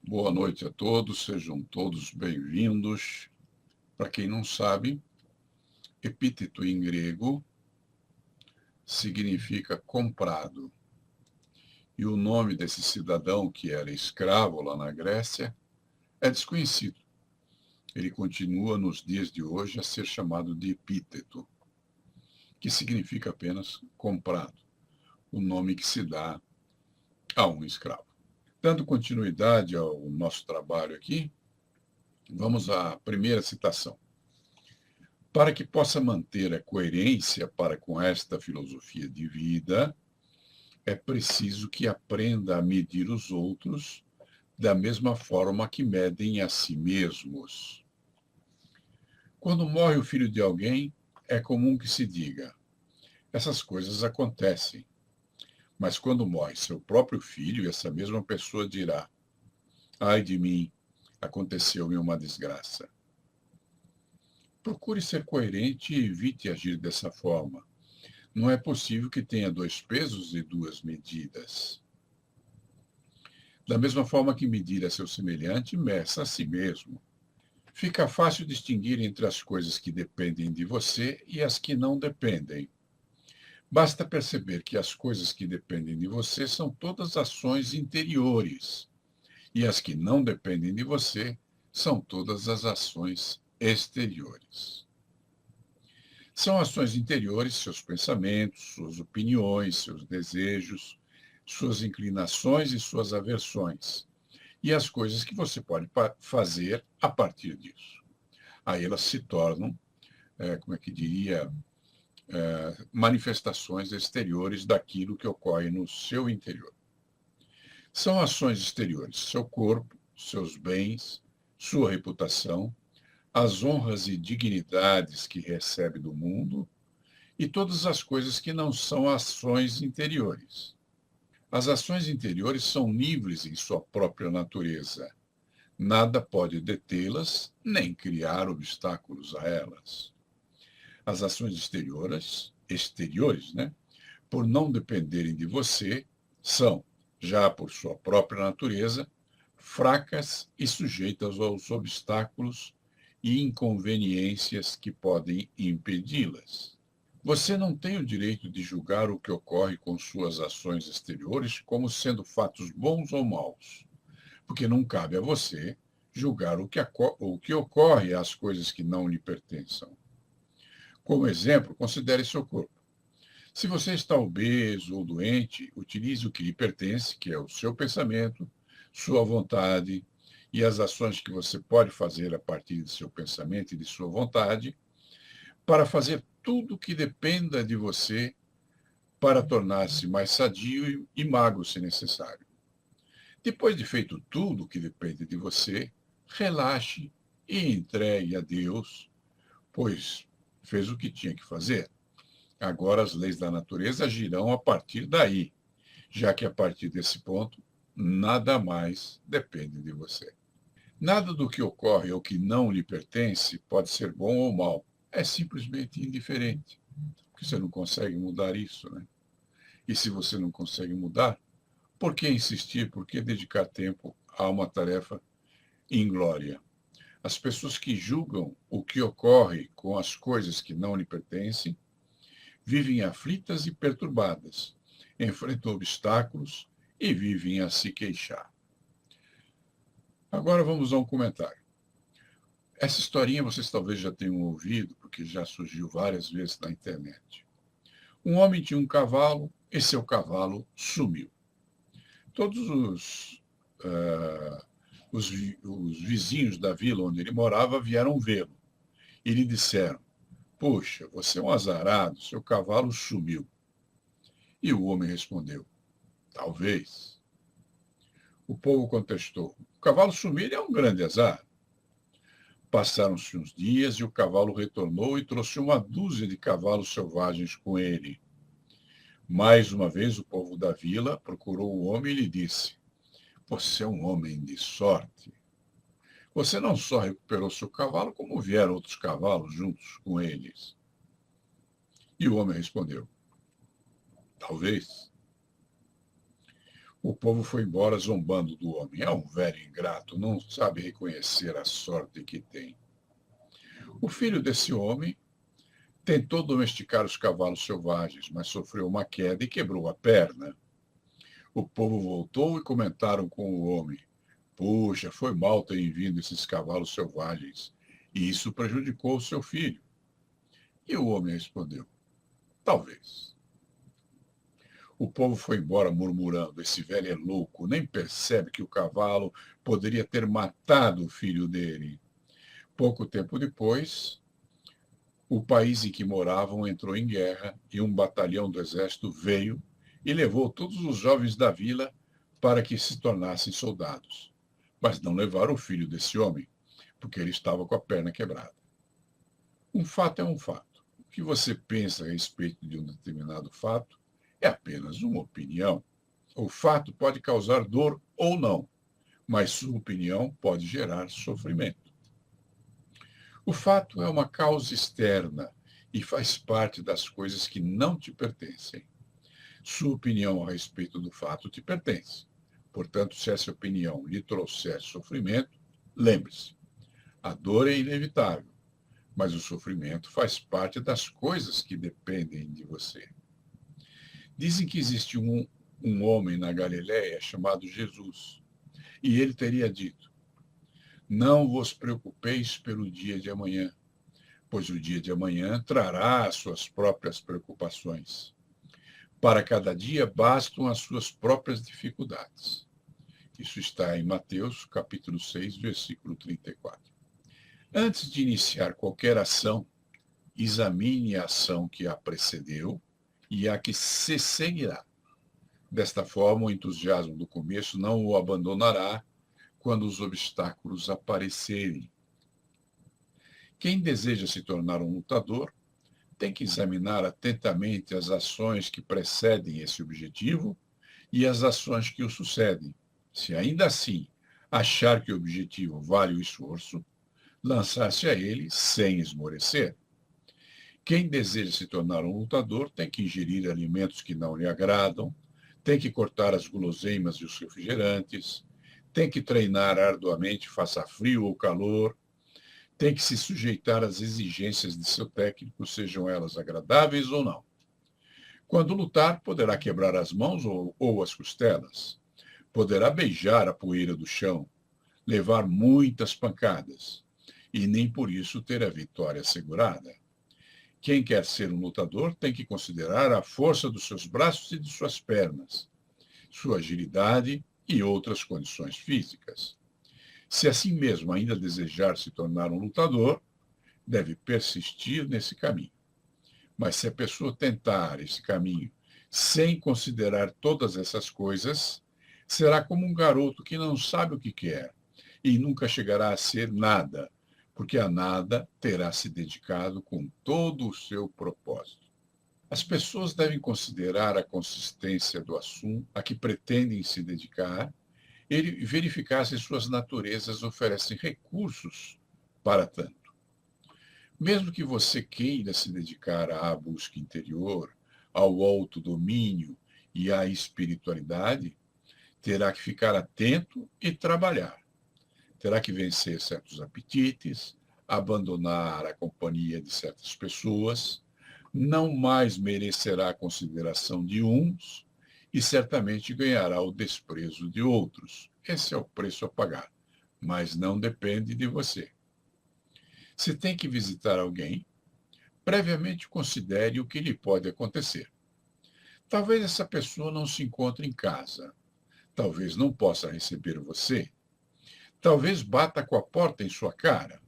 Boa noite a todos, sejam todos bem-vindos. Para quem não sabe, epíteto em grego significa comprado. E o nome desse cidadão que era escravo lá na Grécia é desconhecido. Ele continua nos dias de hoje a ser chamado de epíteto, que significa apenas comprado, o nome que se dá a um escravo. Dando continuidade ao nosso trabalho aqui, vamos à primeira citação. Para que possa manter a coerência para com esta filosofia de vida, é preciso que aprenda a medir os outros da mesma forma que medem a si mesmos. Quando morre o filho de alguém, é comum que se diga: essas coisas acontecem. Mas quando morre seu próprio filho, essa mesma pessoa dirá: ai de mim, aconteceu-me uma desgraça. Procure ser coerente e evite agir dessa forma. Não é possível que tenha dois pesos e duas medidas. Da mesma forma que medir a seu semelhante, meça a si mesmo. Fica fácil distinguir entre as coisas que dependem de você e as que não dependem. Basta perceber que as coisas que dependem de você são todas ações interiores, e as que não dependem de você são todas as ações exteriores. São ações interiores, seus pensamentos, suas opiniões, seus desejos, suas inclinações e suas aversões, e as coisas que você pode fazer a partir disso. Aí elas se tornam, como é que diria, manifestações exteriores daquilo que ocorre no seu interior. São ações exteriores, seu corpo, seus bens, sua reputação, as honras e dignidades que recebe do mundo e todas as coisas que não são ações interiores. As ações interiores são livres em sua própria natureza. Nada pode detê-las, nem criar obstáculos a elas. As ações exteriores, né, por não dependerem de você, são, já por sua própria natureza, fracas e sujeitas aos obstáculos e inconveniências que podem impedi-las. Você não tem o direito de julgar o que ocorre com suas ações exteriores como sendo fatos bons ou maus, porque não cabe a você julgar o que ocorre às coisas que não lhe pertençam. Como exemplo, considere seu corpo. Se você está obeso ou doente, utilize o que lhe pertence, que é o seu pensamento, sua vontade e as ações que você pode fazer a partir de seu pensamento e de sua vontade, para fazer tudo o que dependa de você para tornar-se mais sadio e magro, se necessário. Depois de feito tudo o que depende de você, relaxe e entregue a Deus, pois fez o que tinha que fazer. Agora as leis da natureza agirão a partir daí, já que a partir desse ponto, nada mais depende de você. Nada do que ocorre ou que não lhe pertence pode ser bom ou mal. É simplesmente indiferente, porque você não consegue mudar isso, né? E se você não consegue mudar, por que insistir? Por que dedicar tempo a uma tarefa inglória? As pessoas que julgam o que ocorre com as coisas que não lhe pertencem vivem aflitas e perturbadas, enfrentam obstáculos e vivem a se queixar. Agora vamos a um comentário. Essa historinha vocês talvez já tenham ouvido, porque já surgiu várias vezes na internet. Um homem tinha um cavalo e seu cavalo sumiu. Todos os vizinhos da vila onde ele morava vieram vê-lo e lhe disseram: puxa, você é um azarado, seu cavalo sumiu. E o homem respondeu: talvez. O povo contestou: o cavalo sumir é um grande azar. Passaram-se uns dias e o cavalo retornou e trouxe uma dúzia de cavalos selvagens com ele. Mais uma vez o povo da vila procurou o homem e lhe disse: você é um homem de sorte. Você não só recuperou seu cavalo, como vieram outros cavalos juntos com eles. E o homem respondeu: talvez. O povo foi embora zombando do homem. É um velho ingrato, não sabe reconhecer a sorte que tem. O filho desse homem tentou domesticar os cavalos selvagens, mas sofreu uma queda e quebrou a perna. O povo voltou e comentaram com o homem: Puxa, foi mal terem vindo esses cavalos selvagens, e isso prejudicou o seu filho. E o homem respondeu: Talvez. O povo foi embora murmurando: Esse velho é louco, nem percebe que o cavalo poderia ter matado o filho dele. Pouco tempo depois, o país em que moravam entrou em guerra e um batalhão do exército veio e levou todos os jovens da vila para que se tornassem soldados. Mas não levaram o filho desse homem, porque ele estava com a perna quebrada. Um fato é um fato. O que você pensa a respeito de um determinado fato é apenas uma opinião. O fato pode causar dor ou não, mas sua opinião pode gerar sofrimento. O fato é uma causa externa e faz parte das coisas que não te pertencem. Sua opinião a respeito do fato te pertence. Portanto, se essa opinião lhe trouxer sofrimento, lembre-se, a dor é inevitável, mas o sofrimento faz parte das coisas que dependem de você. Dizem que existe um homem na Galiléia chamado Jesus, e ele teria dito: Não vos preocupeis pelo dia de amanhã, pois o dia de amanhã trará as suas próprias preocupações. Para cada dia bastam as suas próprias dificuldades. Isso está em Mateus, capítulo 6, versículo 34. Antes de iniciar qualquer ação, examine a ação que a precedeu e a que se seguirá. Desta forma, o entusiasmo do começo não o abandonará quando os obstáculos aparecerem. Quem deseja se tornar um lutador tem que examinar atentamente as ações que precedem esse objetivo e as ações que o sucedem. Se ainda assim achar que o objetivo vale o esforço, lançar-se a ele sem esmorecer. Quem deseja se tornar um lutador tem que ingerir alimentos que não lhe agradam, tem que cortar as guloseimas e os refrigerantes, tem que treinar arduamente, faça frio ou calor, tem que se sujeitar às exigências de seu técnico, sejam elas agradáveis ou não. Quando lutar, poderá quebrar as mãos ou as costelas, poderá beijar a poeira do chão, levar muitas pancadas, e nem por isso ter a vitória assegurada. Quem quer ser um lutador tem que considerar a força dos seus braços e de suas pernas, sua agilidade e outras condições físicas. Se assim mesmo ainda desejar se tornar um lutador, deve persistir nesse caminho. Mas se a pessoa tentar esse caminho sem considerar todas essas coisas, será como um garoto que não sabe o que quer e nunca chegará a ser nada, porque a nada terá se dedicado com todo o seu propósito. As pessoas devem considerar a consistência do assunto a que pretendem se dedicar e verificar se suas naturezas oferecem recursos para tanto. Mesmo que você queira se dedicar à busca interior, ao autodomínio e à espiritualidade, terá que ficar atento e trabalhar. Terá que vencer certos apetites, abandonar a companhia de certas pessoas, não mais merecerá a consideração de uns e certamente ganhará o desprezo de outros. Esse é o preço a pagar, mas não depende de você. Se tem que visitar alguém, previamente considere o que lhe pode acontecer. Talvez essa pessoa não se encontre em casa. Talvez não possa receber você. Talvez bata com a porta em sua cara.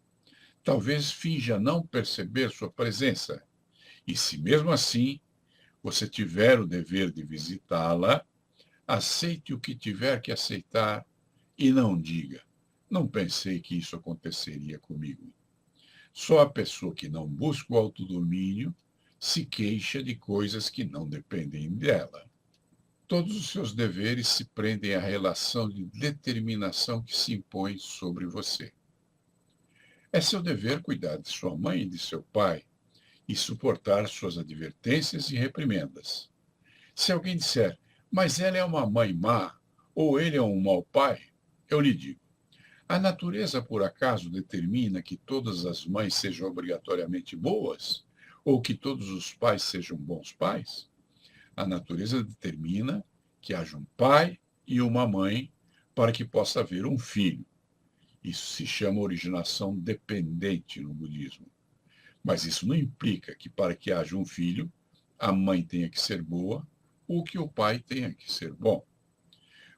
Talvez finja não perceber sua presença. E se mesmo assim você tiver o dever de visitá-la, aceite o que tiver que aceitar e não diga: não pensei que isso aconteceria comigo. Só a pessoa que não busca o autodomínio se queixa de coisas que não dependem dela. Todos os seus deveres se prendem à relação de determinação que se impõe sobre você. É seu dever cuidar de sua mãe e de seu pai e suportar suas advertências e reprimendas. Se alguém disser, mas ela é uma mãe má, ou ele é um mau pai, eu lhe digo, a natureza, por acaso, determina que todas as mães sejam obrigatoriamente boas? Ou que todos os pais sejam bons pais? A natureza determina que haja um pai e uma mãe para que possa haver um filho. Isso se chama originação dependente no budismo. Mas isso não implica que para que haja um filho, a mãe tenha que ser boa ou que o pai tenha que ser bom.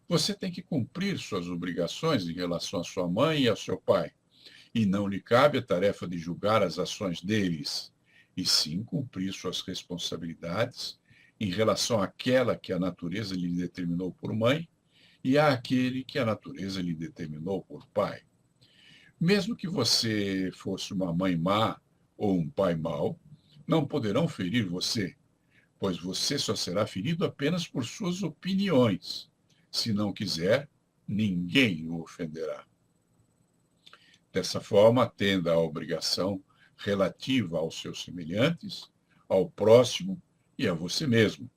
Você tem que cumprir suas obrigações em relação à sua mãe e ao seu pai, e não lhe cabe a tarefa de julgar as ações deles, e sim cumprir suas responsabilidades em relação àquela que a natureza lhe determinou por mãe e àquele que a natureza lhe determinou por pai. Mesmo que você fosse uma mãe má ou um pai mau, não poderão ferir você, pois você só será ferido apenas por suas opiniões. Se não quiser, ninguém o ofenderá. Dessa forma, atenda à obrigação relativa aos seus semelhantes, ao próximo e a você mesmo,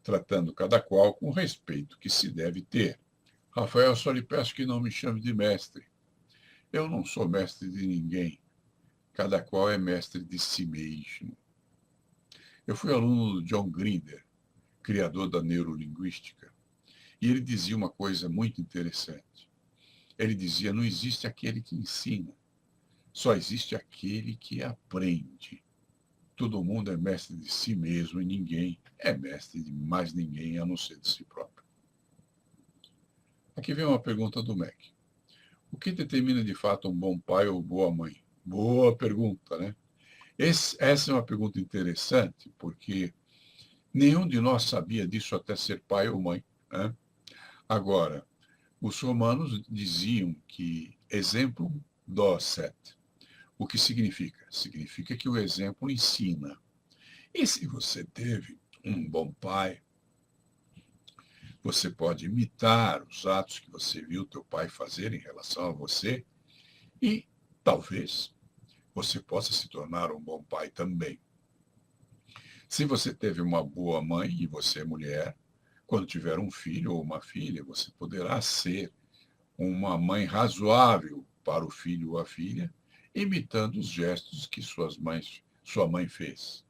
tratando cada qual com o respeito que se deve ter. Rafael, só lhe peço que não me chame de mestre. Eu não sou mestre de ninguém. Cada qual é mestre de si mesmo. Eu fui aluno do John Grinder, criador da neurolinguística, e ele dizia uma coisa muito interessante. Ele dizia, não existe aquele que ensina, só existe aquele que aprende. Todo mundo é mestre de si mesmo e ninguém é mestre de mais ninguém a não ser de si próprio. Aqui vem uma pergunta do Mac. O que determina de fato um bom pai ou boa mãe? Boa pergunta, né? Essa é uma pergunta interessante, porque nenhum de nós sabia disso até ser pai ou mãe, né? Agora, os romanos diziam que exemplo docet. O que significa? Significa que o exemplo ensina. E se você teve um bom pai, você pode imitar os atos que você viu teu pai fazer em relação a você e, talvez, você possa se tornar um bom pai também. Se você teve uma boa mãe e você é mulher, quando tiver um filho ou uma filha, você poderá ser uma mãe razoável para o filho ou a filha, imitando os gestos que sua mãe fez.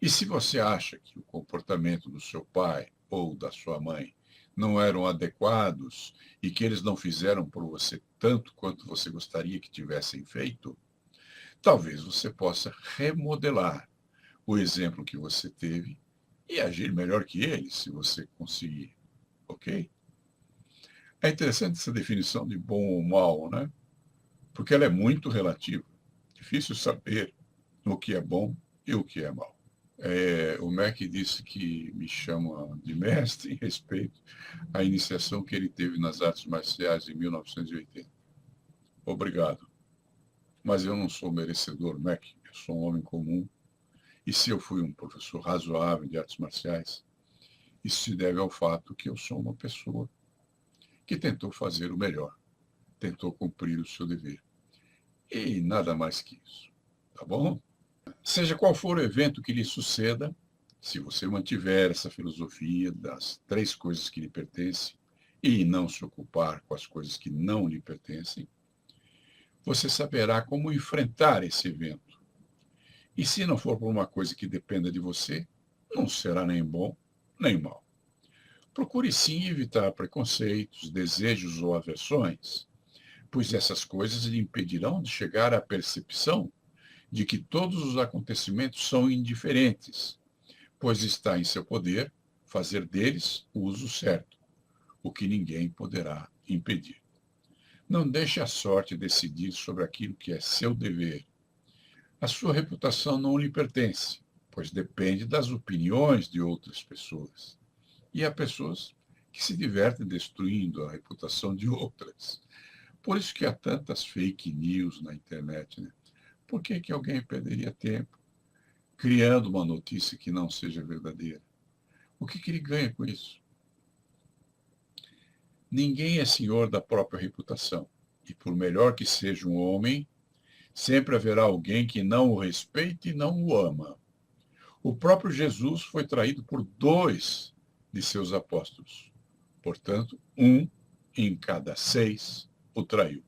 E se você acha que o comportamento do seu pai ou da sua mãe não eram adequados e que eles não fizeram por você tanto quanto você gostaria que tivessem feito, talvez você possa remodelar o exemplo que você teve e agir melhor que eles, se você conseguir. Ok? É interessante essa definição de bom ou mal, né? Porque ela é muito relativa. Difícil saber o que é bom e o que é mal. O Mac disse que me chama de mestre em respeito à iniciação que ele teve nas artes marciais em 1980. Obrigado. Mas eu não sou merecedor, Mac. Eu sou um homem comum. E se eu fui um professor razoável de artes marciais, isso se deve ao fato que eu sou uma pessoa que tentou fazer o melhor, tentou cumprir o seu dever. E nada mais que isso. Tá bom? Seja qual for o evento que lhe suceda, se você mantiver essa filosofia das 3 coisas que lhe pertencem e não se ocupar com as coisas que não lhe pertencem, você saberá como enfrentar esse evento. E se não for por uma coisa que dependa de você, não será nem bom nem mal. Procure sim evitar preconceitos, desejos ou aversões, pois essas coisas lhe impedirão de chegar à percepção de que todos os acontecimentos são indiferentes, pois está em seu poder fazer deles o uso certo, o que ninguém poderá impedir. Não deixe a sorte decidir sobre aquilo que é seu dever. A sua reputação não lhe pertence, pois depende das opiniões de outras pessoas. E há pessoas que se divertem destruindo a reputação de outras. Por isso que há tantas fake news na internet, né? Por que alguém perderia tempo criando uma notícia que não seja verdadeira? O que ele ganha com isso? Ninguém é senhor da própria reputação. E por melhor que seja um homem, sempre haverá alguém que não o respeite e não o ama. O próprio Jesus foi traído por 2 de seus apóstolos. Portanto, 1 em cada 6 o traiu.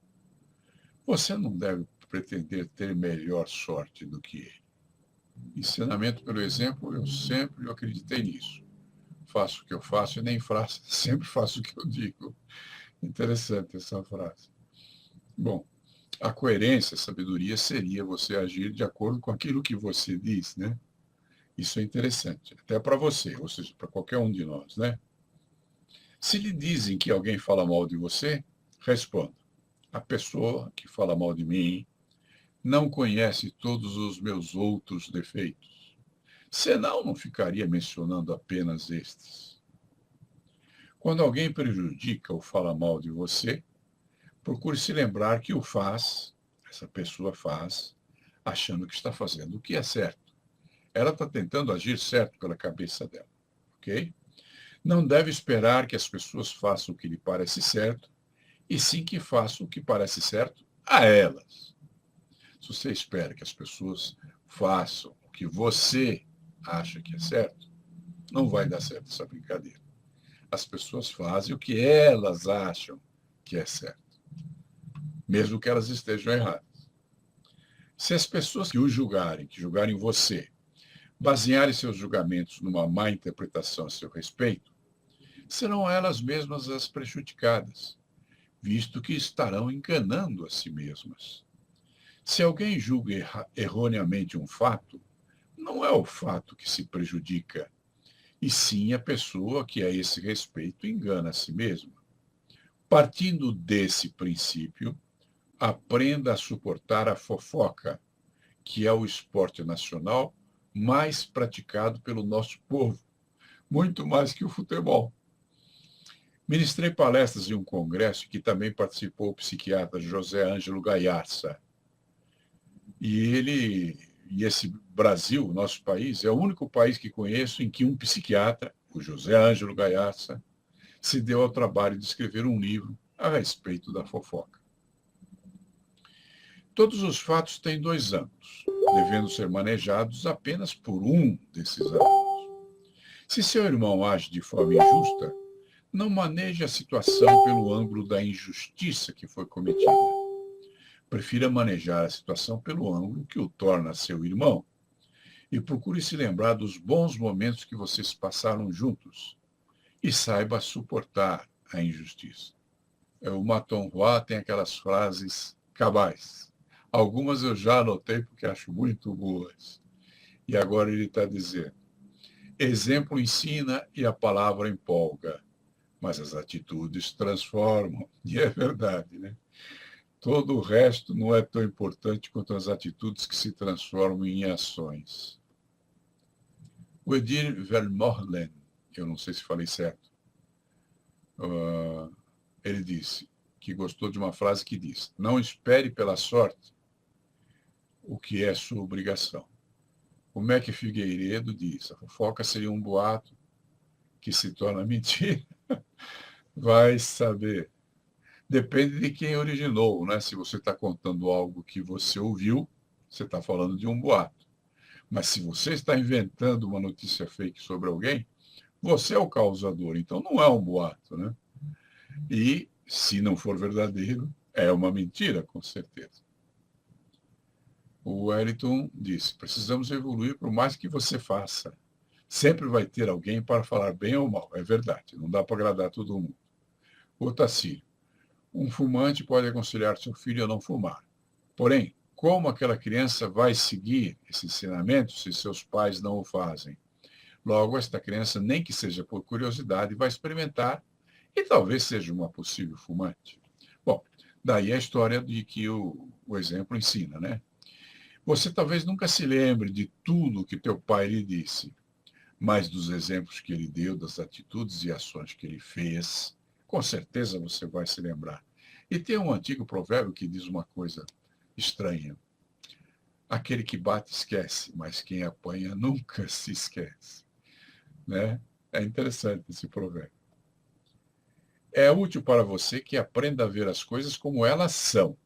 Você não deve pretender ter melhor sorte do que ele. Ensinamento pelo exemplo, eu sempre acreditei nisso. Faço o que eu faço e nem faço, sempre faço o que eu digo. Interessante essa frase. Bom, a coerência, a sabedoria seria você agir de acordo com aquilo que você diz, né? Isso é interessante, até para você, ou seja, para qualquer um de nós, né? Se lhe dizem que alguém fala mal de você, responda: a pessoa que fala mal de mim não conhece todos os meus outros defeitos. Senão, não ficaria mencionando apenas estes. Quando alguém prejudica ou fala mal de você, procure se lembrar que o faz, essa pessoa faz, achando que está fazendo o que é certo. Ela está tentando agir certo pela cabeça dela, ok? Não deve esperar que as pessoas façam o que lhe parece certo, e sim que façam o que parece certo a elas. Se você espera que as pessoas façam o que você acha que é certo, não vai dar certo essa brincadeira. As pessoas fazem o que elas acham que é certo, mesmo que elas estejam erradas. Se as pessoas que julgarem você, basearem seus julgamentos numa má interpretação a seu respeito, serão elas mesmas as prejudicadas, visto que estarão enganando a si mesmas. Se alguém julga erroneamente um fato, não é o fato que se prejudica, e sim a pessoa que a esse respeito engana a si mesma. Partindo desse princípio, aprenda a suportar a fofoca, que é o esporte nacional mais praticado pelo nosso povo, muito mais que o futebol. Ministrei palestras em um congresso que também participou o psiquiatra José Ângelo Gaiarsa. E esse Brasil, nosso país, é o único país que conheço em que um psiquiatra, o José Ângelo Gaiarsa, se deu ao trabalho de escrever um livro a respeito da fofoca. Todos os fatos têm dois ângulos, devendo ser manejados apenas por um desses ângulos. Se seu irmão age de forma injusta, não maneje a situação pelo ângulo da injustiça que foi cometida. Prefira manejar a situação pelo ângulo que o torna seu irmão e procure se lembrar dos bons momentos que vocês passaram juntos e saiba suportar a injustiça. O Maton Hua tem aquelas frases cabais. Algumas eu já anotei porque acho muito boas. E agora ele está dizendo: exemplo ensina e a palavra empolga, mas as atitudes transformam. E é verdade, né? Todo o resto não é tão importante quanto as atitudes que se transformam em ações. O Edir Vermeulen, eu não sei se falei certo, ele disse que gostou de uma frase que diz: não espere pela sorte o que é sua obrigação. O Mac Figueiredo diz: a fofoca seria um boato que se torna mentira. Vai saber. Depende de quem originou, né? Se você está contando algo que você ouviu, você está falando de um boato. Mas se você está inventando uma notícia fake sobre alguém, você é o causador. Então não é um boato, né? E se não for verdadeiro, é uma mentira, com certeza. O Wellington disse: precisamos evoluir por mais que você faça. Sempre vai ter alguém para falar bem ou mal. É verdade, não dá para agradar todo mundo. O Tacílio: um fumante pode aconselhar seu filho a não fumar. Porém, como aquela criança vai seguir esse ensinamento se seus pais não o fazem? Logo, esta criança, nem que seja por curiosidade, vai experimentar e talvez seja uma possível fumante. Bom, daí a história de que o exemplo ensina, né? Você talvez nunca se lembre de tudo que teu pai lhe disse, mas dos exemplos que ele deu, das atitudes e ações que ele fez, com certeza você vai se lembrar. E tem um antigo provérbio que diz uma coisa estranha: aquele que bate esquece, mas quem apanha nunca se esquece. Né? É interessante esse provérbio. É útil para você que aprenda a ver as coisas como elas são,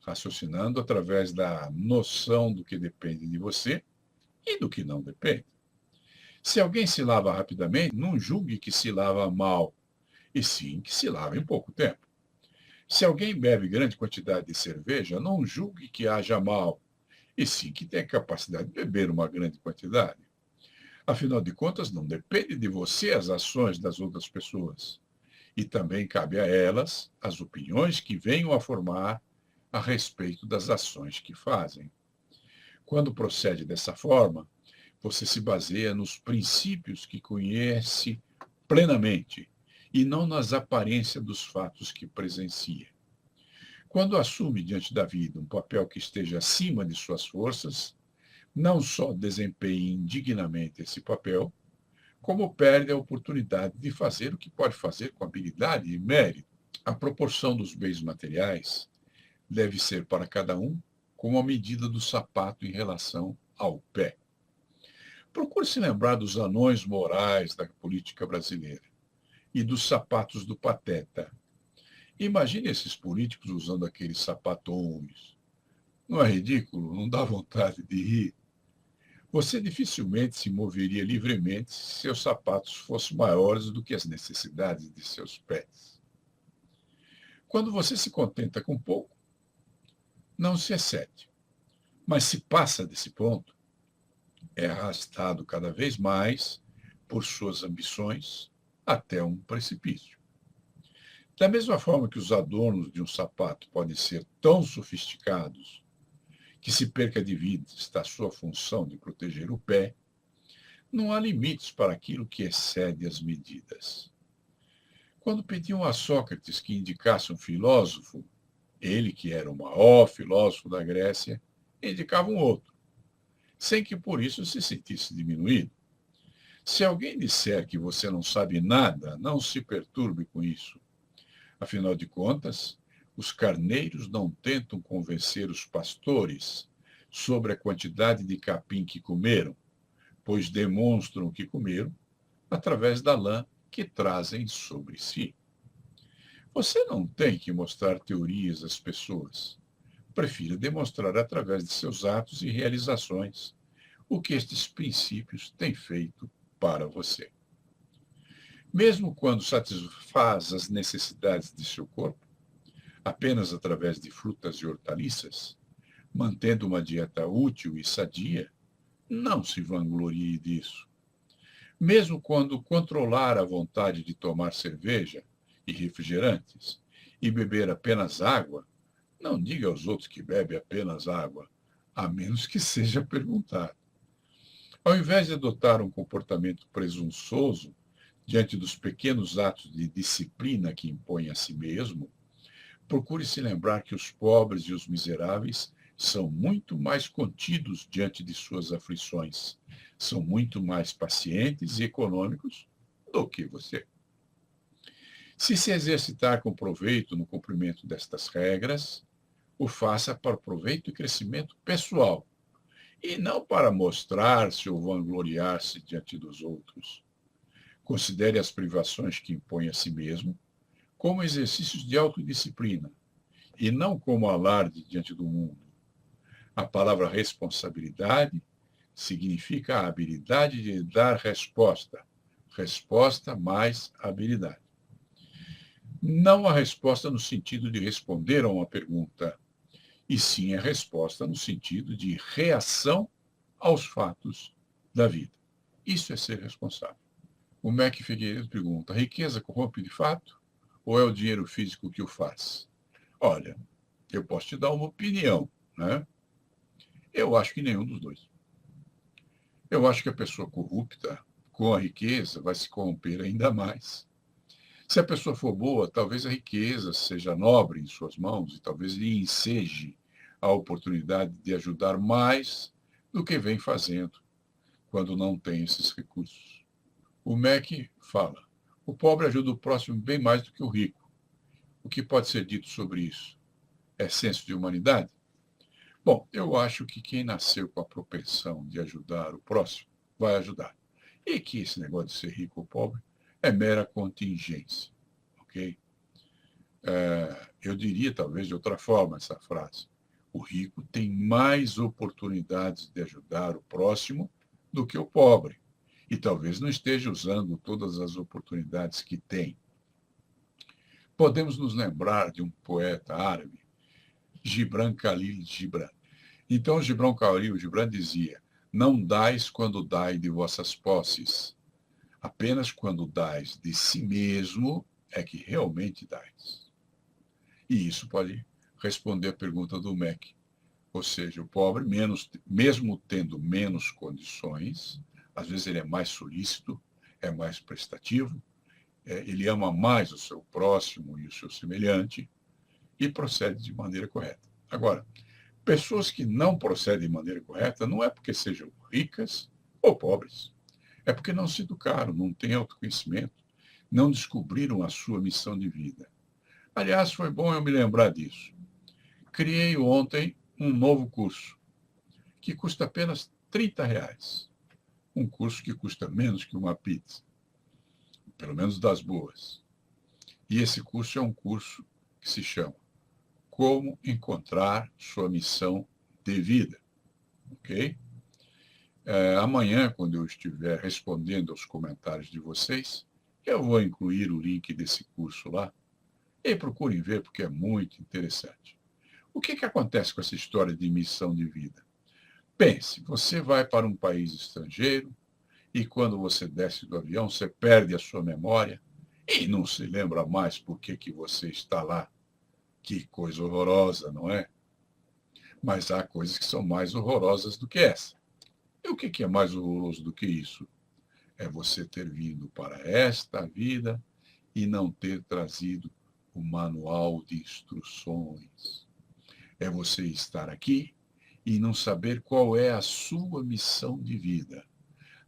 raciocinando através da noção do que depende de você e do que não depende. Se alguém se lava rapidamente, não julgue que se lava mal, e sim que se lava em pouco tempo. Se alguém bebe grande quantidade de cerveja, não julgue que haja mal, e sim que tem a capacidade de beber uma grande quantidade. Afinal de contas, não depende de você as ações das outras pessoas. E também cabe a elas as opiniões que venham a formar a respeito das ações que fazem. Quando procede dessa forma, você se baseia nos princípios que conhece plenamente e não nas aparências dos fatos que presencia. Quando assume diante da vida um papel que esteja acima de suas forças, não só desempenha indignamente esse papel, como perde a oportunidade de fazer o que pode fazer com habilidade e mérito. A proporção dos bens materiais deve ser para cada um como a medida do sapato em relação ao pé. Procure se lembrar dos anões morais da política brasileira e dos sapatos do pateta. Imagine esses políticos usando aqueles sapatões. Não é ridículo? Não dá vontade de rir? Você dificilmente se moveria livremente se seus sapatos fossem maiores do que as necessidades de seus pés. Quando você se contenta com pouco, não se excede. Mas se passa desse ponto, é arrastado cada vez mais por suas ambições até um precipício. Da mesma forma que os adornos de um sapato podem ser tão sofisticados que se perca de vista a sua função de proteger o pé, não há limites para aquilo que excede as medidas. Quando pediam a Sócrates que indicasse um filósofo, ele, que era o maior filósofo da Grécia, indicava um outro, sem que por isso se sentisse diminuído. Se alguém disser que você não sabe nada, não se perturbe com isso. Afinal de contas, os carneiros não tentam convencer os pastores sobre a quantidade de capim que comeram, pois demonstram o que comeram através da lã que trazem sobre si. Você não tem que mostrar teorias às pessoas. Prefira demonstrar através de seus atos e realizações o que estes princípios têm feito para você. Mesmo quando satisfaz as necessidades de seu corpo, apenas através de frutas e hortaliças, mantendo uma dieta útil e sadia, não se vanglorie disso. Mesmo quando controlar a vontade de tomar cerveja e refrigerantes e beber apenas água, não diga aos outros que bebe apenas água, a menos que seja perguntado. Ao invés de adotar um comportamento presunçoso diante dos pequenos atos de disciplina que impõe a si mesmo, procure se lembrar que os pobres e os miseráveis são muito mais contidos diante de suas aflições, são muito mais pacientes e econômicos do que você. Se exercitar com proveito no cumprimento destas regras, o faça para proveito e crescimento pessoal, e não para mostrar-se ou vangloriar-se diante dos outros. Considere as privações que impõe a si mesmo como exercícios de autodisciplina, e não como alarde diante do mundo. A palavra responsabilidade significa a habilidade de dar resposta. Resposta mais habilidade. Não a resposta no sentido de responder a uma pergunta, e sim a resposta no sentido de reação aos fatos da vida. Isso é ser responsável. O Mac Figueiredo pergunta: a riqueza corrompe de fato? Ou é o dinheiro físico que o faz? Olha, eu posso te dar uma opinião, né? Eu acho que nenhum dos dois. Eu acho que a pessoa corrupta, com a riqueza, vai se corromper ainda mais. Se a pessoa for boa, talvez a riqueza seja nobre em suas mãos e talvez lhe enseje a oportunidade de ajudar mais do que vem fazendo quando não tem esses recursos. O MEC fala: o pobre ajuda o próximo bem mais do que o rico. O que pode ser dito sobre isso? É senso de humanidade? Bom, eu acho que quem nasceu com a propensão de ajudar o próximo vai ajudar. E que esse negócio de ser rico ou pobre é mera contingência, ok? Eu diria, talvez, de outra forma essa frase. O rico tem mais oportunidades de ajudar o próximo do que o pobre. E talvez não esteja usando todas as oportunidades que tem. Podemos nos lembrar de um poeta árabe, Gibran Khalil Gibran. Então, Gibran Khalil Gibran dizia: não dais quando dai de vossas posses, apenas quando dais de si mesmo é que realmente dais. E isso pode responder a pergunta do MEC. Ou seja, o pobre, mesmo tendo menos condições, às vezes ele é mais solícito, é mais prestativo, ele ama mais o seu próximo e o seu semelhante e procede de maneira correta. Agora, pessoas que não procedem de maneira correta não é porque sejam ricas ou pobres, é porque não se educaram, não têm autoconhecimento, não descobriram a sua missão de vida. Aliás, foi bom eu me lembrar disso. Criei ontem um novo curso, que custa apenas R$ 30. Um curso que custa menos que uma pizza, pelo menos das boas. E esse curso é um curso que se chama Como Encontrar Sua Missão de Vida. Ok? Amanhã, quando eu estiver respondendo aos comentários de vocês, eu vou incluir o link desse curso lá. E procurem ver, porque é muito interessante. O que acontece com essa história de missão de vida? Pense, você vai para um país estrangeiro e quando você desce do avião, você perde a sua memória e não se lembra mais por que você está lá. Que coisa horrorosa, não é? Mas há coisas que são mais horrorosas do que essa. E o que é mais horroroso do que isso? É você ter vindo para esta vida e não ter trazido o manual de instruções. É você estar aqui e não saber qual é a sua missão de vida.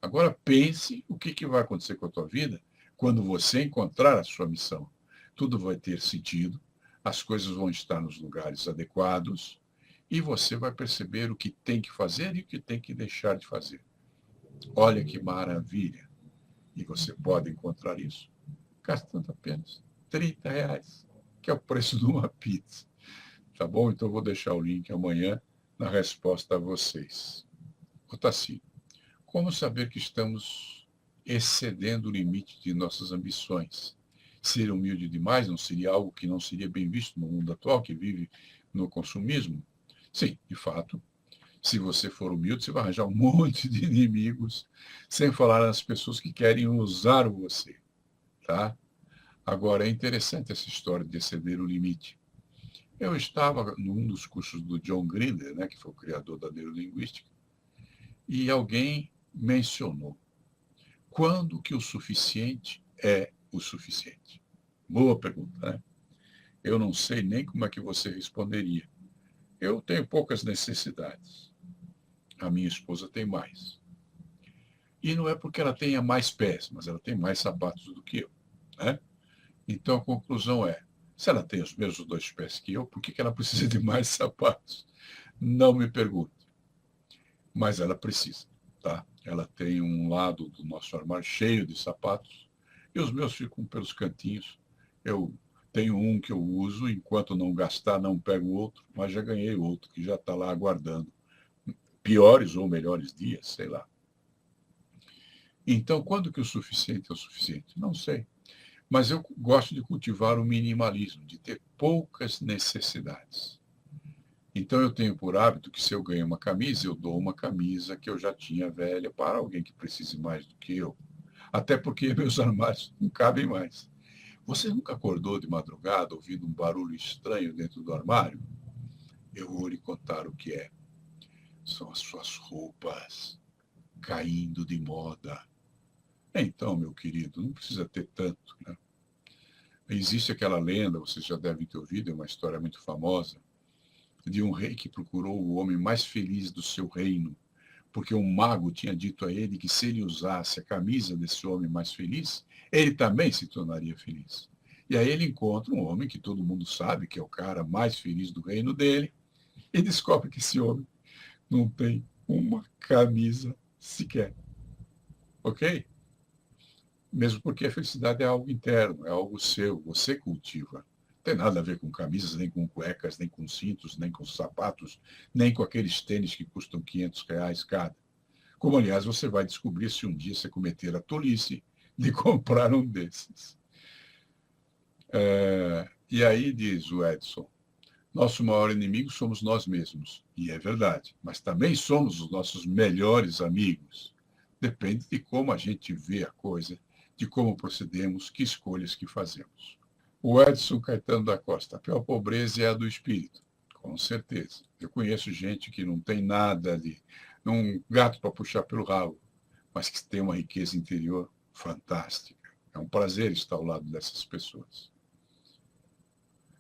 Agora pense o que vai acontecer com a tua vida quando você encontrar a sua missão. Tudo vai ter sentido, as coisas vão estar nos lugares adequados e você vai perceber o que tem que fazer e o que tem que deixar de fazer. Olha que maravilha! E você pode encontrar isso gastando apenas R$ 30, que é o preço de uma pizza. Tá bom? Então eu vou deixar o link amanhã na resposta a vocês. Otacílio, como saber que estamos excedendo o limite de nossas ambições? Ser humilde demais não seria algo que não seria bem visto no mundo atual, que vive no consumismo? Sim, de fato. Se você for humilde, você vai arranjar um monte de inimigos, sem falar nas pessoas que querem usar você, tá? Agora, é interessante essa história de exceder o limite. Eu estava num dos cursos do John Grinder, né, que foi o criador da neurolinguística, e alguém mencionou quando que o suficiente é o suficiente. Boa pergunta, né? Eu não sei nem como é que você responderia. Eu tenho poucas necessidades. A minha esposa tem mais. E não é porque ela tenha mais pés, mas ela tem mais sapatos do que eu, né? Então a conclusão é, se ela tem os mesmos 2 pés que eu, por que ela precisa de mais sapatos? Não me pergunte. Mas ela precisa, tá? Ela tem um lado do nosso armário cheio de sapatos e os meus ficam pelos cantinhos. Eu tenho um que eu uso, enquanto não gastar, não pego outro, mas já ganhei outro que já está lá aguardando piores ou melhores dias, sei lá. Então, quando que o suficiente é o suficiente? Não sei. Mas eu gosto de cultivar o minimalismo, de ter poucas necessidades. Então eu tenho por hábito que se eu ganho uma camisa, eu dou uma camisa que eu já tinha velha para alguém que precise mais do que eu. Até porque meus armários não cabem mais. Você nunca acordou de madrugada ouvindo um barulho estranho dentro do armário? Eu vou lhe contar o que é. São as suas roupas caindo de moda. Então, meu querido, não precisa ter tanto, né? Existe aquela lenda, vocês já devem ter ouvido, é uma história muito famosa, de um rei que procurou o homem mais feliz do seu reino, porque um mago tinha dito a ele que se ele usasse a camisa desse homem mais feliz, ele também se tornaria feliz. E aí ele encontra um homem que todo mundo sabe que é o cara mais feliz do reino dele, e descobre que esse homem não tem uma camisa sequer. Ok? Mesmo porque a felicidade é algo interno, é algo seu, você cultiva. Não tem nada a ver com camisas, nem com cuecas, nem com cintos, nem com sapatos, nem com aqueles tênis que custam R$ 500 cada. Como, aliás, você vai descobrir se um dia você cometer a tolice de comprar um desses. E aí diz o Edson, nosso maior inimigo somos nós mesmos. E é verdade, mas também somos os nossos melhores amigos. Depende de como a gente vê a coisa, de como procedemos, que escolhas que fazemos. O Edson Caetano da Costa, a pior pobreza é a do espírito, com certeza. Eu conheço gente que não tem nada de um gato para puxar pelo rabo, mas que tem uma riqueza interior fantástica. É um prazer estar ao lado dessas pessoas.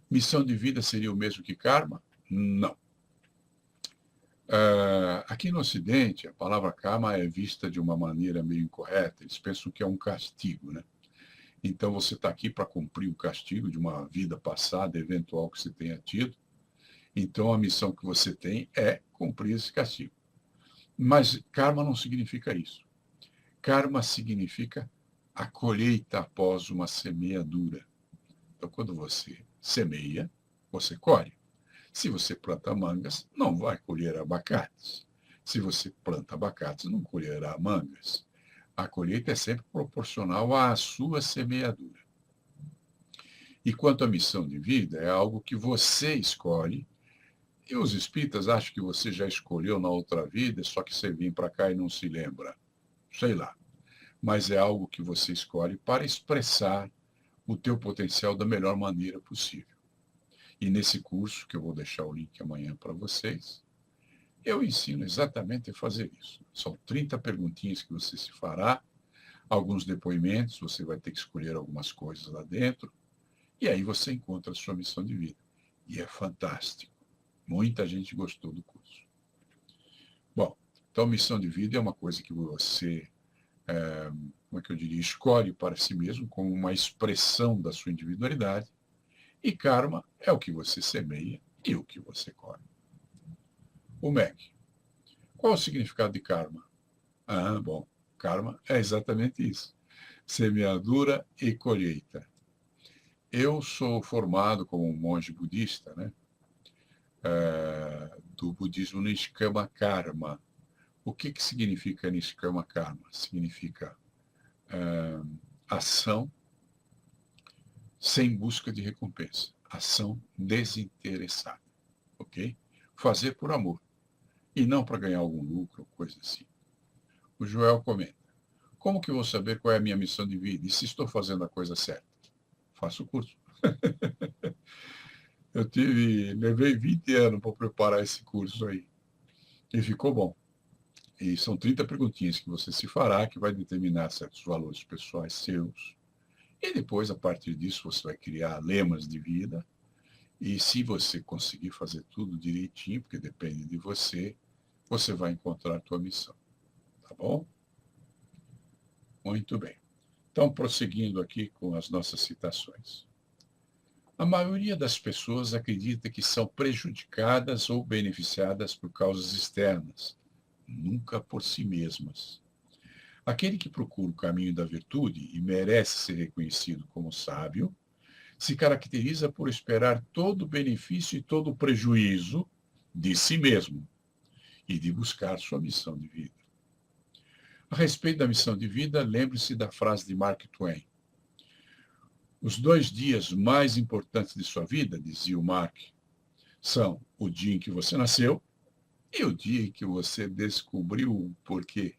Missão de vida seria o mesmo que karma? Não. Aqui no Ocidente, a palavra karma é vista de uma maneira meio incorreta. Eles pensam que é um castigo, né? Então, você está aqui para cumprir o castigo de uma vida passada, eventual que você tenha tido. Então, a missão que você tem é cumprir esse castigo. Mas karma não significa isso. Karma significa a colheita após uma semeadura. Então, quando você semeia, você colhe. Se você planta mangas, não vai colher abacates. Se você planta abacates, não colherá mangas. A colheita é sempre proporcional à sua semeadura. E quanto à missão de vida, é algo que você escolhe. E os espíritas acham que você já escolheu na outra vida, só que você vem para cá e não se lembra. Sei lá. Mas é algo que você escolhe para expressar o teu potencial da melhor maneira possível. E nesse curso, que eu vou deixar o link amanhã para vocês, eu ensino exatamente a fazer isso. São 30 perguntinhas que você se fará, alguns depoimentos, você vai ter que escolher algumas coisas lá dentro, e aí você encontra a sua missão de vida. E é fantástico. Muita gente gostou do curso. Bom, então missão de vida é uma coisa que você, como é que eu diria, escolhe para si mesmo, como uma expressão da sua individualidade, e karma é o que você semeia e o que você colhe. O MEC. Qual o significado de karma? Bom, karma é exatamente isso. Semeadura e colheita. Eu sou formado como um monge budista, né? Do budismo Niskama Karma. O que significa Niskama Karma? Significa ação sem busca de recompensa. Ação desinteressada. Ok? Fazer por amor. E não para ganhar algum lucro ou coisa assim. O Joel comenta. Como que eu vou saber qual é a minha missão de vida? E se estou fazendo a coisa certa? Faço o curso. Levei 20 anos para preparar esse curso aí. E ficou bom. E são 30 perguntinhas que você se fará, que vai determinar certos valores pessoais seus. E depois, a partir disso, você vai criar lemas de vida. E se você conseguir fazer tudo direitinho, porque depende de você, você vai encontrar a tua missão. Tá bom? Muito bem. Então, prosseguindo aqui com as nossas citações. A maioria das pessoas acredita que são prejudicadas ou beneficiadas por causas externas, nunca por si mesmas. Aquele que procura o caminho da virtude e merece ser reconhecido como sábio, se caracteriza por esperar todo o benefício e todo o prejuízo de si mesmo e de buscar sua missão de vida. A respeito da missão de vida, lembre-se da frase de Mark Twain. Os 2 dias mais importantes de sua vida, dizia o Mark, são o dia em que você nasceu e o dia em que você descobriu o porquê.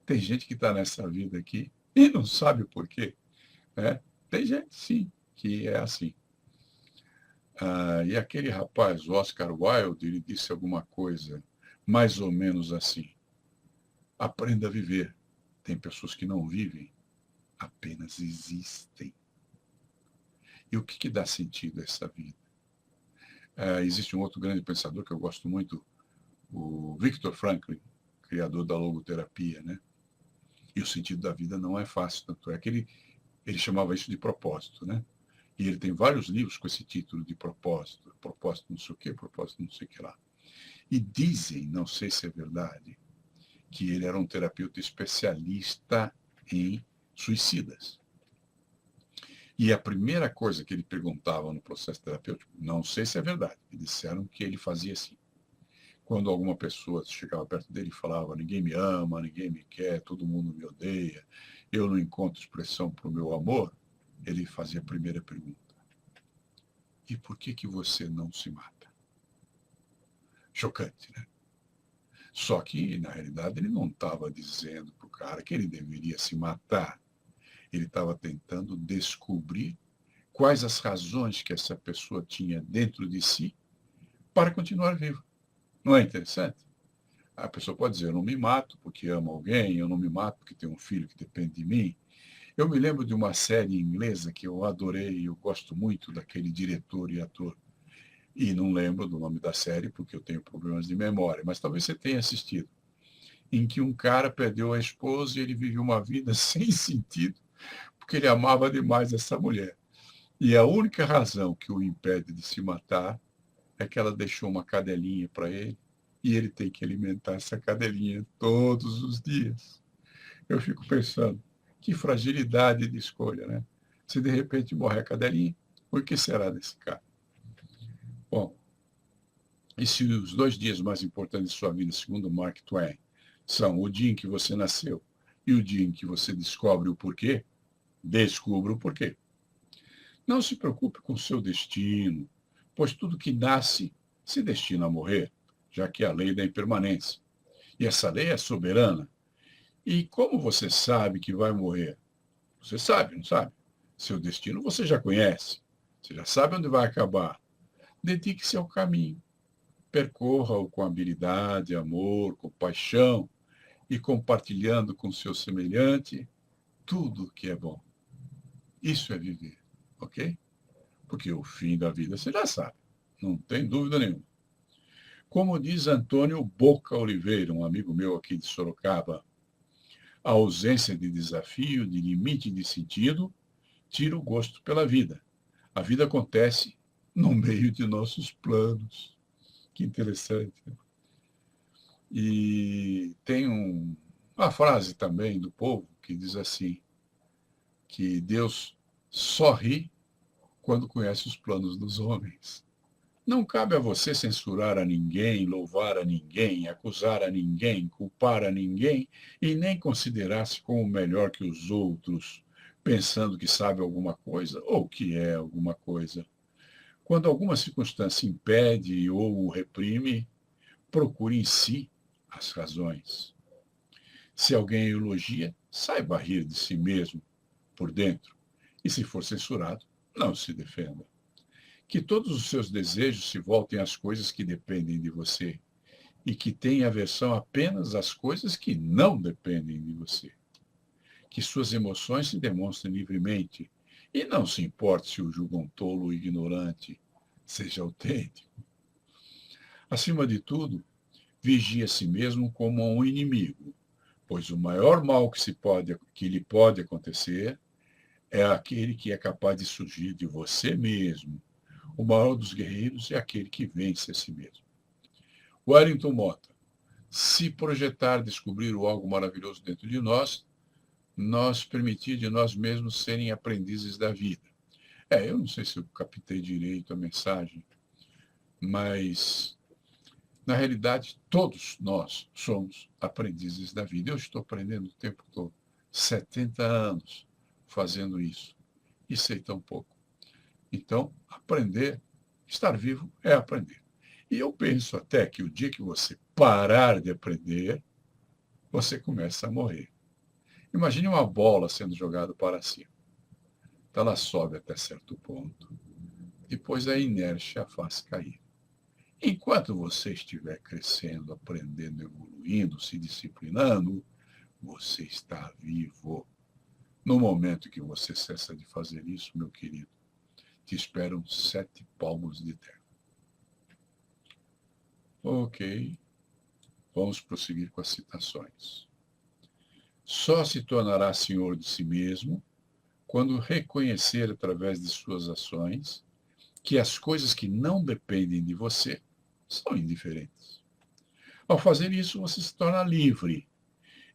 Tem gente que está nessa vida aqui e não sabe o porquê. Né? Tem gente, sim, que é assim. E aquele rapaz, o Oscar Wilde, ele disse alguma coisa mais ou menos assim. Aprenda a viver. Tem pessoas que não vivem, apenas existem. E o que dá sentido a essa vida? Existe um outro grande pensador que eu gosto muito, o Viktor Frankl, criador da logoterapia, né? E o sentido da vida não é fácil, tanto é que ele chamava isso de propósito, né? E ele tem vários livros com esse título de propósito, propósito não sei o quê, propósito não sei o que lá. E dizem, não sei se é verdade, que ele era um terapeuta especialista em suicidas. E a primeira coisa que ele perguntava no processo terapêutico, não sei se é verdade, me disseram que ele fazia assim. Quando alguma pessoa chegava perto dele e falava, ninguém me ama, ninguém me quer, todo mundo me odeia, eu não encontro expressão para o meu amor, ele fazia a primeira pergunta: e por que você não se mata? Chocante, né? Só que, na realidade, ele não estava dizendo para o cara que ele deveria se matar. Ele estava tentando descobrir quais as razões que essa pessoa tinha dentro de si para continuar viva. Não é interessante? A pessoa pode dizer: eu não me mato porque amo alguém, eu não me mato porque tenho um filho que depende de mim. Eu me lembro de uma série inglesa que eu adorei, eu gosto muito daquele diretor e ator. E não lembro do nome da série porque eu tenho problemas de memória, mas talvez você tenha assistido. Em que um cara perdeu a esposa e ele viveu uma vida sem sentido porque ele amava demais essa mulher. E a única razão que o impede de se matar é que ela deixou uma cadelinha para ele e ele tem que alimentar essa cadelinha todos os dias. Eu fico pensando, que fragilidade de escolha, né? Se de repente morrer a cadelinha, o que será desse cara? Bom, e se os 2 dias mais importantes de sua vida, segundo Mark Twain, são o dia em que você nasceu e o dia em que você descobre o porquê, descubra o porquê. Não se preocupe com o seu destino, pois tudo que nasce se destina a morrer, já que é a lei da impermanência. E essa lei é soberana. E como você sabe que vai morrer? Você sabe, não sabe? Seu destino você já conhece. Você já sabe onde vai acabar. Dedique-se ao caminho. Percorra-o com habilidade, amor, compaixão e compartilhando com seu semelhante tudo que é bom. Isso é viver, ok? Porque o fim da vida você já sabe, não tem dúvida nenhuma. Como diz Antônio Boca Oliveira, um amigo meu aqui de Sorocaba, a ausência de desafio, de limite de sentido, tira o gosto pela vida. A vida acontece no meio de nossos planos. Que interessante. Né? E tem uma frase também do povo que diz assim, que Deus só ri quando conhece os planos dos homens. Não cabe a você censurar a ninguém, louvar a ninguém, acusar a ninguém, culpar a ninguém e nem considerar-se como melhor que os outros, pensando que sabe alguma coisa ou que é alguma coisa. Quando alguma circunstância impede ou o reprime, procure em si as razões. Se alguém elogia, saiba rir de si mesmo por dentro. E se for censurado, não se defenda. Que todos os seus desejos se voltem às coisas que dependem de você e que tenha aversão apenas às coisas que não dependem de você. Que suas emoções se demonstrem livremente e não se importe se o julgam tolo ou ignorante. Seja autêntico. Acima de tudo, vigie a si mesmo como um inimigo, pois o maior mal que lhe pode acontecer é aquele que é capaz de surgir de você mesmo. O maior dos guerreiros é aquele que vence a si mesmo. Wellington Mota. Se projetar, descobrir o algo maravilhoso dentro de nós, nós permitir de nós mesmos serem aprendizes da vida. Eu não sei se eu captei direito a mensagem, mas, na realidade, todos nós somos aprendizes da vida. Eu estou aprendendo o tempo todo. 70 anos fazendo isso. E sei tão pouco. Então, aprender, estar vivo é aprender. E eu penso até que o dia que você parar de aprender, você começa a morrer. Imagine uma bola sendo jogada para cima. Então ela sobe até certo ponto. Depois a inércia a faz cair. Enquanto você estiver crescendo, aprendendo, evoluindo, se disciplinando, você está vivo. No momento que você cessa de fazer isso, meu querido, te esperam 7 palmos de terra. Ok, vamos prosseguir com as citações. Só se tornará senhor de si mesmo quando reconhecer através de suas ações que as coisas que não dependem de você são indiferentes. Ao fazer isso, você se torna livre.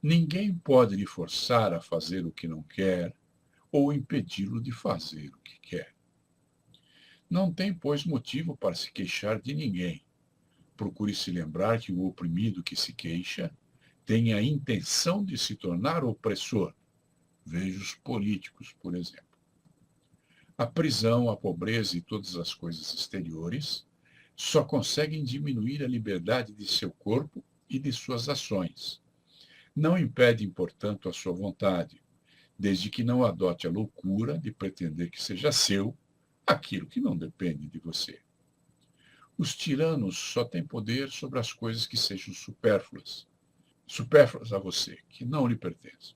Ninguém pode lhe forçar a fazer o que não quer ou impedi-lo de fazer o que quer. Não tem, pois, motivo para se queixar de ninguém. Procure se lembrar que o oprimido que se queixa tem a intenção de se tornar opressor. Veja os políticos, por exemplo. A prisão, a pobreza e todas as coisas exteriores só conseguem diminuir a liberdade de seu corpo e de suas ações. Não impedem, portanto, a sua vontade, desde que não adote a loucura de pretender que seja seu aquilo que não depende de você. Os tiranos só têm poder sobre as coisas que sejam supérfluas a você, que não lhe pertencem.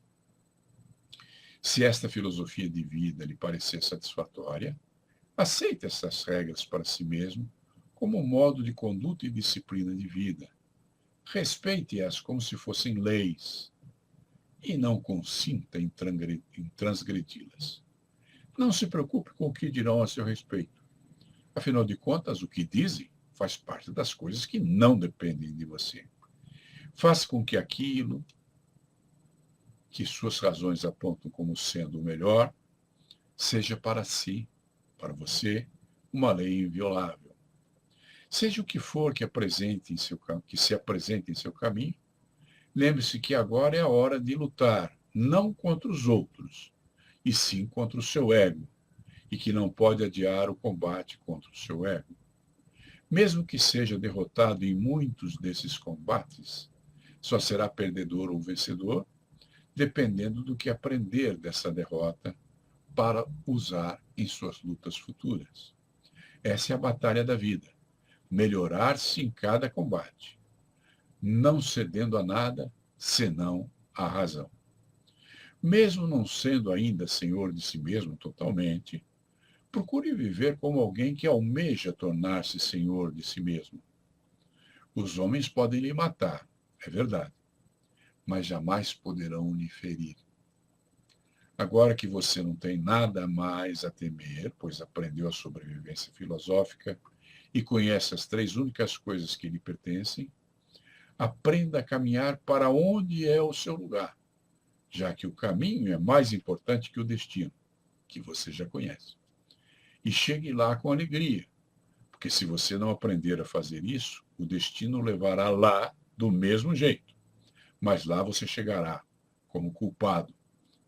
Se esta filosofia de vida lhe parecer satisfatória, aceite essas regras para si mesmo como modo de conduta e disciplina de vida. Respeite-as como se fossem leis e não consinta em transgredi-las. Não se preocupe com o que dirão a seu respeito. Afinal de contas, o que dizem faz parte das coisas que não dependem de você. Faça com que aquilo que suas razões apontam como sendo o melhor seja para si, para você, uma lei inviolável. Seja o que for que se apresente em seu caminho, lembre-se que agora é a hora de lutar, não contra os outros, e sim contra o seu ego, e que não pode adiar o combate contra o seu ego. Mesmo que seja derrotado em muitos desses combates, só será perdedor ou vencedor, dependendo do que aprender dessa derrota para usar em suas lutas futuras. Essa é a batalha da vida. Melhorar-se em cada combate, não cedendo a nada, senão à razão. Mesmo não sendo ainda senhor de si mesmo totalmente, procure viver como alguém que almeja tornar-se senhor de si mesmo. Os homens podem lhe matar, é verdade, mas jamais poderão lhe ferir. Agora que você não tem nada mais a temer, pois aprendeu a sobrevivência filosófica e conhece as 3 únicas coisas que lhe pertencem, aprenda a caminhar para onde é o seu lugar, já que o caminho é mais importante que o destino, que você já conhece. E chegue lá com alegria, porque se você não aprender a fazer isso, o destino levará lá do mesmo jeito. Mas lá você chegará como culpado,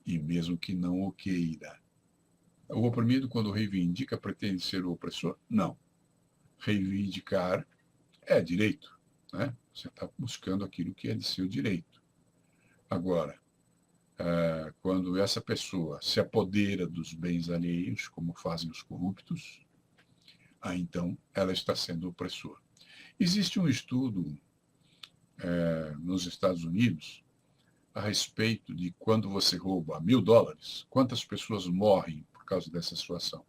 e mesmo que não o queira. O oprimido, quando reivindica, pretende ser o opressor? Não. Reivindicar é direito, né? Você está buscando aquilo que é de seu direito. Agora, quando essa pessoa se apodera dos bens alheios, como fazem os corruptos, aí então ela está sendo opressora. Existe um estudo nos Estados Unidos a respeito de quando você rouba $1.000, quantas pessoas morrem por causa dessa situação.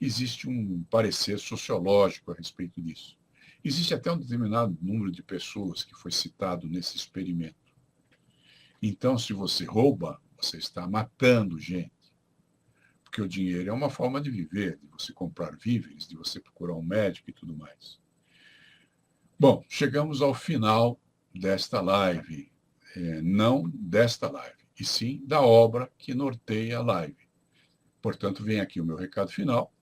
Existe um parecer sociológico a respeito disso. Existe até um determinado número de pessoas que foi citado nesse experimento. Então, se você rouba, você está matando gente. Porque o dinheiro é uma forma de viver, de você comprar víveres, de você procurar um médico e tudo mais. Bom, chegamos ao final desta live. Não desta live, e sim da obra que norteia a live. Portanto, vem aqui o meu recado final.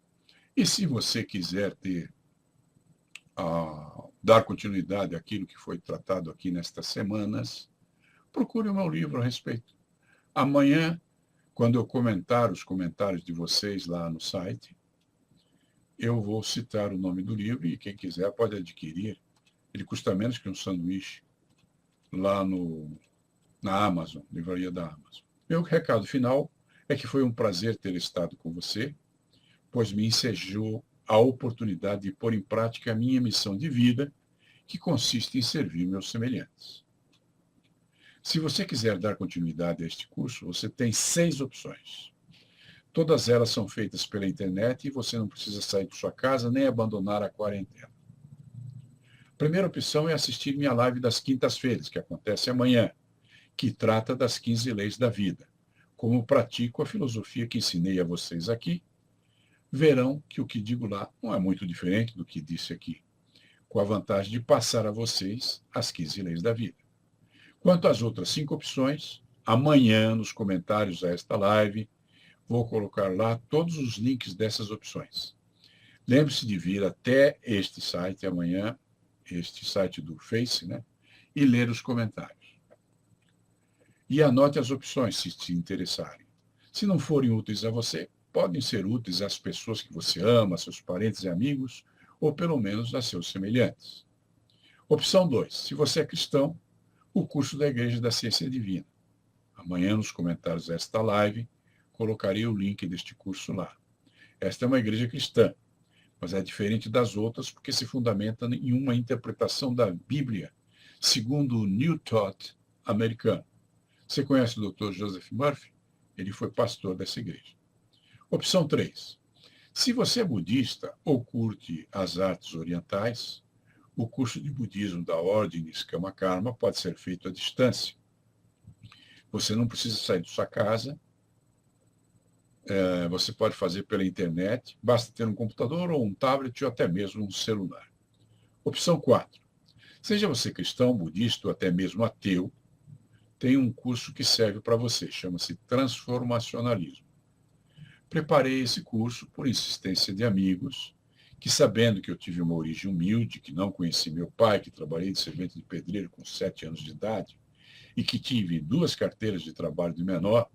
E se você quiser dar continuidade àquilo que foi tratado aqui nestas semanas, procure o meu livro a respeito. Amanhã, quando eu comentar os comentários de vocês lá no site, eu vou citar o nome do livro e quem quiser pode adquirir. Ele custa menos que um sanduíche lá na Amazon, livraria da Amazon. Meu recado final é que foi um prazer ter estado com você, pois me ensejou a oportunidade de pôr em prática a minha missão de vida, que consiste em servir meus semelhantes. Se você quiser dar continuidade a este curso, você tem 6 opções. Todas elas são feitas pela internet e você não precisa sair de sua casa nem abandonar a quarentena. A primeira opção é assistir minha live das quintas-feiras, que acontece amanhã, que trata das 15 leis da vida. Como pratico a filosofia que ensinei a vocês aqui, verão que o que digo lá não é muito diferente do que disse aqui, com a vantagem de passar a vocês as 15 leis da vida. Quanto às outras 5 opções, amanhã, nos comentários a esta live, vou colocar lá todos os links dessas opções. Lembre-se de vir até este site amanhã, este site do Face, né? E ler os comentários. E anote as opções, se te interessarem. Se não forem úteis a você, podem ser úteis às pessoas que você ama, seus parentes e amigos, ou pelo menos a seus semelhantes. Opção 2. Se você é cristão, o curso da Igreja da Ciência Divina. Amanhã, nos comentários desta live, colocarei o link deste curso lá. Esta é uma igreja cristã, mas é diferente das outras porque se fundamenta em uma interpretação da Bíblia, segundo o New Thought americano. Você conhece o Dr. Joseph Murphy? Ele foi pastor dessa igreja. Opção 3. Se você é budista ou curte as artes orientais, o curso de budismo da Ordem Niskama Karma pode ser feito à distância. Você não precisa sair da sua casa, você pode fazer pela internet, basta ter um computador ou um tablet ou até mesmo um celular. Opção 4. Seja você cristão, budista ou até mesmo ateu, tem um curso que serve para você, chama-se Transformacionalismo. Preparei esse curso por insistência de amigos, que sabendo que eu tive uma origem humilde, que não conheci meu pai, que trabalhei de servente de pedreiro com 7 anos de idade, e que tive 2 carteiras de trabalho de menor,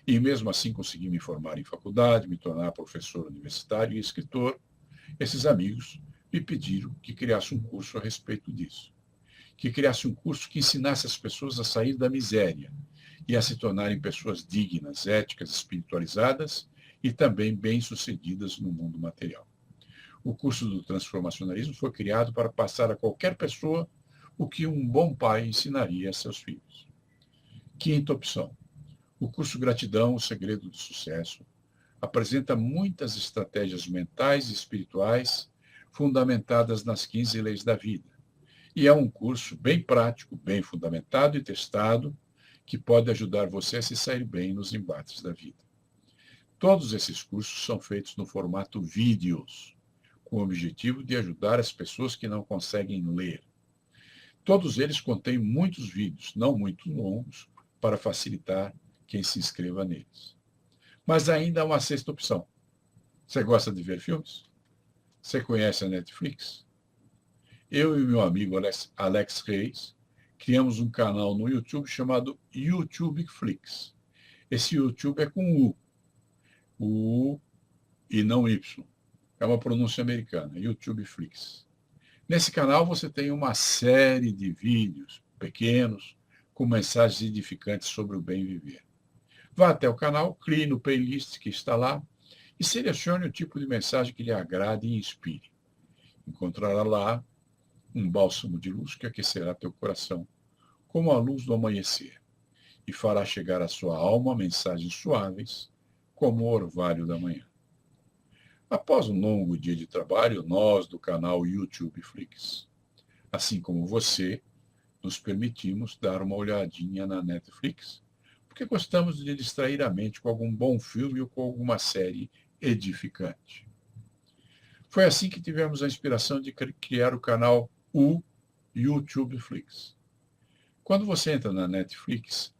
e mesmo assim consegui me formar em faculdade, me tornar professor universitário e escritor, esses amigos me pediram que criasse um curso a respeito disso. Que criasse um curso que ensinasse as pessoas a sair da miséria e a se tornarem pessoas dignas, éticas, espiritualizadas e também bem-sucedidas no mundo material. O curso do transformacionalismo foi criado para passar a qualquer pessoa o que um bom pai ensinaria a seus filhos. Quinta opção. O curso Gratidão, o Segredo do Sucesso, apresenta muitas estratégias mentais e espirituais fundamentadas nas 15 leis da vida. E é um curso bem prático, bem fundamentado e testado, que pode ajudar você a se sair bem nos embates da vida. Todos esses cursos são feitos no formato vídeos, com o objetivo de ajudar as pessoas que não conseguem ler. Todos eles contêm muitos vídeos, não muito longos, para facilitar quem se inscreva neles. Mas ainda há uma sexta opção. Você gosta de ver filmes? Você conhece a Netflix? Eu e meu amigo Alex Reis criamos um canal no YouTube chamado YouTube Flix. Esse YouTube é com U e não Y. É uma pronúncia americana, YouTube Flix. Nesse canal você tem uma série de vídeos pequenos com mensagens edificantes sobre o bem viver. Vá até o canal, crie no playlist que está lá e selecione o tipo de mensagem que lhe agrade e inspire. Encontrará lá um bálsamo de luz que aquecerá teu coração, como a luz do amanhecer, e fará chegar à sua alma mensagens suaves, como o orvalho da manhã. Após um longo dia de trabalho, nós do canal YouTube Flix, assim como você, nos permitimos dar uma olhadinha na Netflix, porque gostamos de distrair a mente com algum bom filme ou com alguma série edificante. Foi assim que tivemos a inspiração de criar o canal YouTube Flix. Quando você entra na Netflix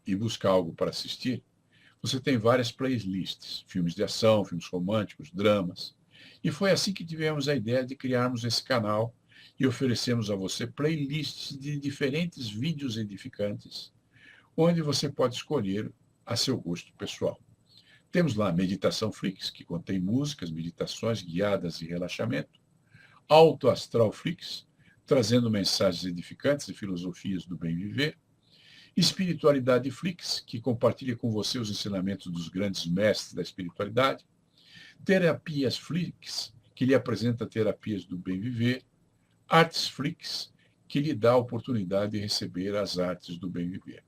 e busca algo para assistir, você tem várias playlists, filmes de ação, filmes românticos, dramas. E foi assim que tivemos a ideia de criarmos esse canal e oferecemos a você playlists de diferentes vídeos edificantes, onde você pode escolher a seu gosto pessoal. Temos lá Meditação Flix, que contém músicas, meditações guiadas e relaxamento. Alto Astral Flix, trazendo mensagens edificantes e filosofias do bem viver. Espiritualidade Flix, que compartilha com você os ensinamentos dos grandes mestres da espiritualidade. Terapias Flix, que lhe apresenta terapias do bem viver. Artes Flix, que lhe dá a oportunidade de receber as artes do bem viver.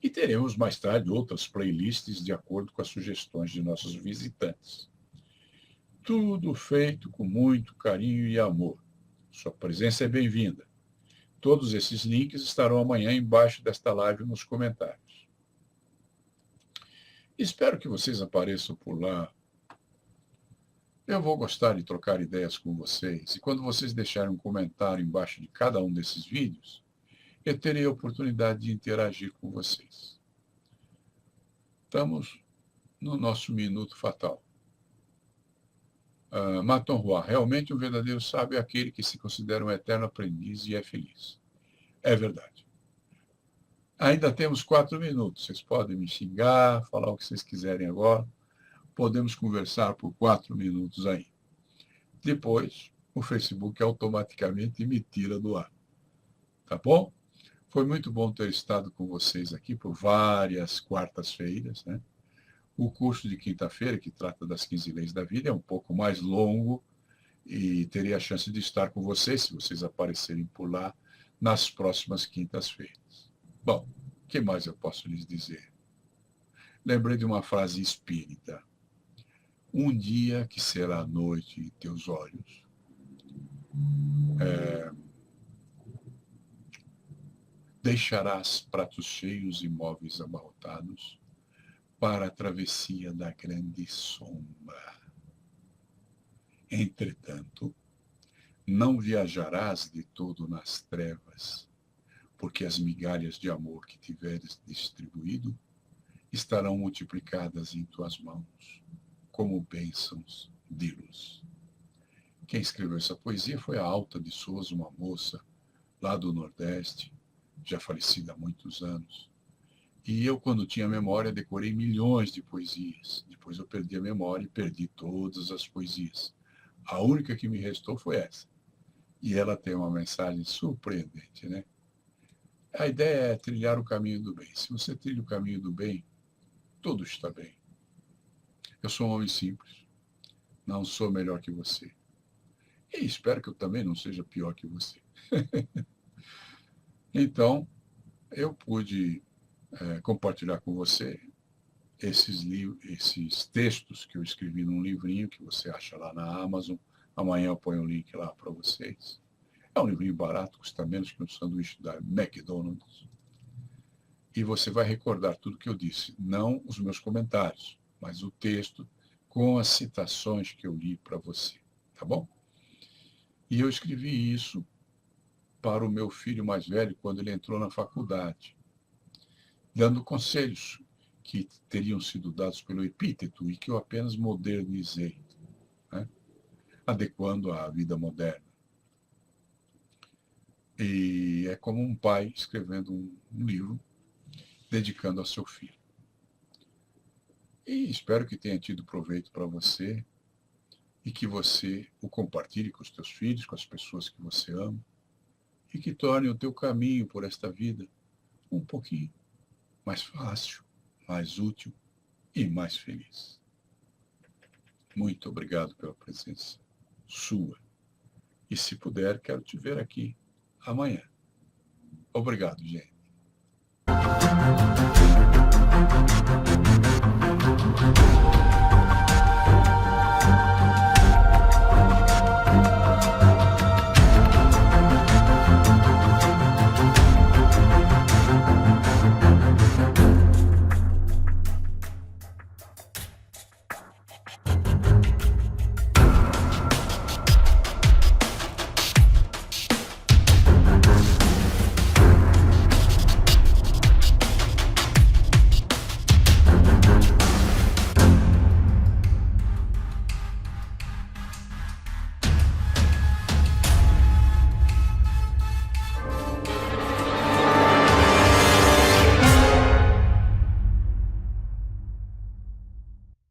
E teremos mais tarde outras playlists de acordo com as sugestões de nossos visitantes. Tudo feito com muito carinho e amor. Sua presença é bem-vinda. Todos esses links estarão amanhã embaixo desta live nos comentários. Espero que vocês apareçam por lá. Eu vou gostar de trocar ideias com vocês. E quando vocês deixarem um comentário embaixo de cada um desses vídeos, eu terei a oportunidade de interagir com vocês. Estamos no nosso minuto fatal. Maton Hua, realmente um verdadeiro sábio é aquele que se considera um eterno aprendiz e é feliz. É verdade. Ainda temos 4 minutos. Vocês podem me xingar, falar o que vocês quiserem agora, podemos conversar por 4 minutos aí. Depois, o Facebook automaticamente me tira do ar. Tá bom? Foi muito bom ter estado com vocês aqui por várias quartas-feiras, né? O curso de quinta-feira, que trata das 15 leis da vida, é um pouco mais longo e teria a chance de estar com vocês, se vocês aparecerem por lá, nas próximas quintas-feiras. Bom, o que mais eu posso lhes dizer? Lembrei de uma frase espírita. Um dia que será a noite em teus olhos, deixarás pratos cheios e móveis abarrotados para a travessia da grande sombra. Entretanto, não viajarás de todo nas trevas, porque as migalhas de amor que tiveres distribuído estarão multiplicadas em tuas mãos, como bênçãos de luz. Quem escreveu essa poesia foi a Alta de Souza, uma moça lá do Nordeste, já falecida há muitos anos. E eu, quando tinha memória, decorei milhões de poesias. Depois eu perdi a memória e perdi todas as poesias. A única que me restou foi essa. E ela tem uma mensagem surpreendente, né? A ideia é trilhar o caminho do bem. Se você trilha o caminho do bem, tudo está bem. Eu sou um homem simples, não sou melhor que você. E espero que eu também não seja pior que você. Então, eu pude compartilhar com você esses textos que eu escrevi num livrinho que você acha lá na Amazon. Amanhã eu ponho o link lá para vocês. É um livrinho barato, custa menos que um sanduíche da McDonald's. E você vai recordar tudo que eu disse, não os meus comentários, mas o texto com as citações que eu li para você, tá bom? E eu escrevi isso para o meu filho mais velho quando ele entrou na faculdade, dando conselhos que teriam sido dados pelo epíteto e que eu apenas modernizei, né? Adequando à vida moderna. E é como um pai escrevendo um livro, dedicando ao seu filho. E espero que tenha tido proveito para você e que você o compartilhe com os teus filhos, com as pessoas que você ama, e que torne o teu caminho por esta vida um pouquinho mais fácil, mais útil e mais feliz. Muito obrigado pela presença sua. E se puder, quero te ver aqui amanhã. Obrigado, gente.